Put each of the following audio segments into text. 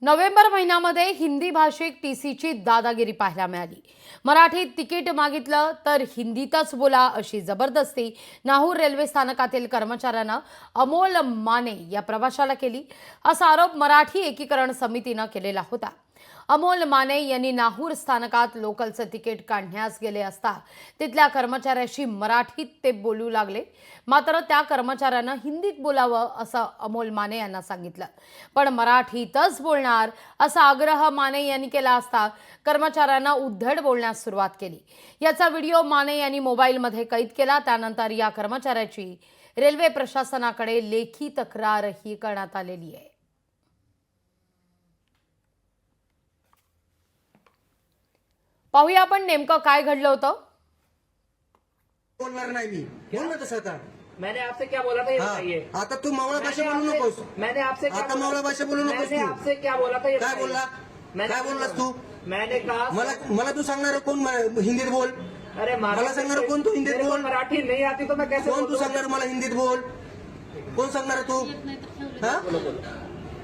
November महिन्यामध्ये हिंदी भाषिक टीसीची दादागिरी पाहायला मिळाली। मराठीत तिकीट मागितलं तर हिंदीतच बोला अशी जबरदस्ती नाहूर रेल्वे स्थानकातील कर्मचाऱ्यानं अमोल माने या प्रवाशाला केली, असा आरोप मराठी एकीकरण समितीनं केलेला होता। अमोल माने यांनी नाहूर स्थानकात लोकलचं तिकीट काढण्यास गेले असता तिथल्या कर्मचाऱ्याशी मराठीत ते बोलू लागले, मात्र त्या कर्मचाऱ्यानं हिंदीत बोलावं असं अमोल माने यांना सांगितलं, पण मराठीतच बोलणार असा आग्रह माने यांनी केला असता कर्मचाऱ्यांना उद्धट बोलण्यास सुरुवात केली। याचा व्हिडिओ माने यांनी मोबाईलमध्ये कैद केला। त्यानंतर या कर्मचाऱ्याची रेल्वे प्रशासनाकडे लेखी तक्रारही करण्यात आलेली आहे। पाहूया आपण नेमकं काय घडलं होतं। बोलणार नाही मी, बोल ना तसं आता। मैंने आपसे क्या बोला था ये बताइए। आता तू मावळा भाषा बोलू नकोस। मैंने आपसे क्या आता मावळा भाषा बोलू नकोस मैंने तू। आपसे क्या बोला था ये काय बताइए। बोलला? मैंने काय बोललास तू? मैंने कहा मला तू सांगणार कोण हिंदीत बोल? अरे मला सांगणार कोण तू हिंदीत मेरे को बोल? मराठी नहीं आती तो मैं कैसे कोण तू बोलूं? सांगणार मला हिंदीत बोल? कोण सांगणार तू? हा?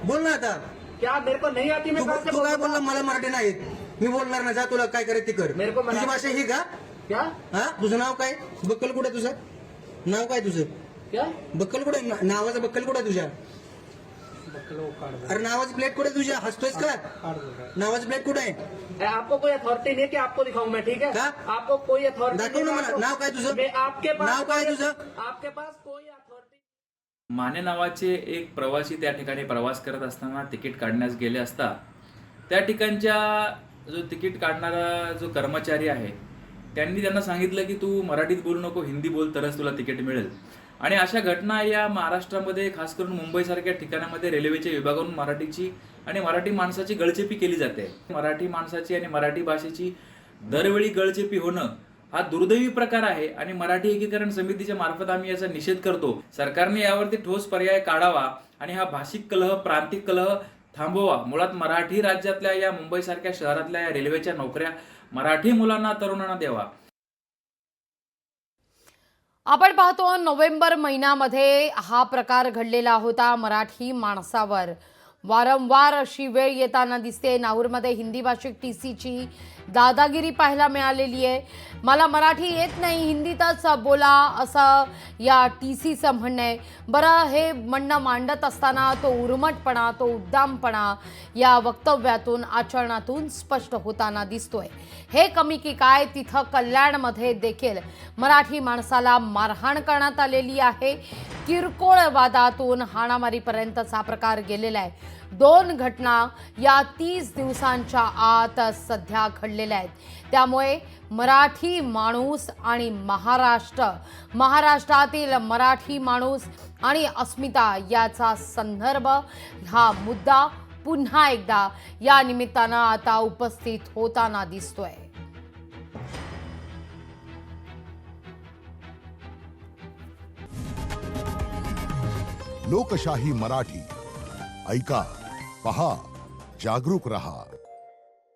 बोल ना आता। क्या मेरे को नहीं आती मैं कैसे तू काय बोलूं? बोलला? मला मराठी नाही येत, मी बोलणार ना, जा तुला काय करायचं ते कर। मेरे को तुझी भाषा ही का? क्या हा? तुझं नाव काय? बक्कल कुठे तुझं? नाव काय तुझं? क्या बक्कल कुठे? नावाचं बक्कल कुठे तुझ्या? अरे नावाची प्लेट कुठे तुझ्या? हसतोयस का? नावाची प्लेट कुठे आहे? आपको कोई अथॉरिटी नहीं है कि आपको दिखाऊं मैं, ठीक है? क्या? आपको कोई अथॉरिटी दाखव ना मला। नाव काय तुझं? मैं आपके पास नाव काय तुझं? आपके पास कोई अथॉरिटी। माने नावाचे एक प्रवासी त्या ठिकाणी प्रवास करत असताना तिकीट काढण्यास गेले असता त्या ठिकाणच्या जो तिकीट काढणारा जो कर्मचारी आहे त्यांनी त्यांना सांगितलं की तू मराठीत बोलू नको, हिंदी बोल, तरच तुला तिकीट मिळेल। आणि अशा घटना या महाराष्ट्रामध्ये खास करून मुंबईसारख्या ठिकाणामध्ये रेल्वेच्या विभागातून मराठीची आणि मराठी माणसाची गळचेपी केली जाते। मराठी माणसाची आणि मराठी भाषेची दरवेळी गळचेपी होणं हा दुर्दैवी प्रकार आहे आणि मराठी एकीकरण समितीच्या मार्फत आम्ही याचा निषेध करतो। सरकारने यावरती ठोस पर्याय काढावा आणि हा भाषिक कलह, प्रांतिक कलह थांबवा। मुळात मराठी राज्यातल्या या मुंबईसारख्या शहरातल्या या रेल्वेच्या नोकऱ्या मराठी मुलांना, तरुणांना द्यावा। आपण पाहतो नोव्हेंबर महिन्यामध्ये हा प्रकार घडलेला होता। मराठी माणसावर वारंवार अशी वेळ येताना दिसते। नाहूरमध्ये हिंदी भाषिक टीसीची दादागिरी पाहायला मिळालेली आहे। मला मराठी येत नाही, हिंदीतच बोला असं या टीसीचं म्हणणं आहे। बरं, हे म्हणणं मांडत असताना तो उर्मटपणा, तो उद्दामपणा या वक्तव्यातून, आचरणातून स्पष्ट होताना दिसतोय। हे कमी की काय, तिथं कल्याणमध्ये देखील मराठी माणसाला मारहाण करण्यात आलेली आहे। किरकोळ वादातून हाणामारीपर्यंतचा हा प्रकार गेलेला आहे। 2 घटना या 30 दिवसांच्या आत सध्या घडलेल्या आहेत। त्यामुळे मराठी माणूस आणि महाराष्ट्रातील मराठी माणूस आणि अस्मिता याचा संदर्भ, हा मुद्दा पुन्हा एकदा या निमित्तानं आता उपस्थित होताना दिसतोय। लोकशाही मराठी ऐका, पहा, जागरूक रहा।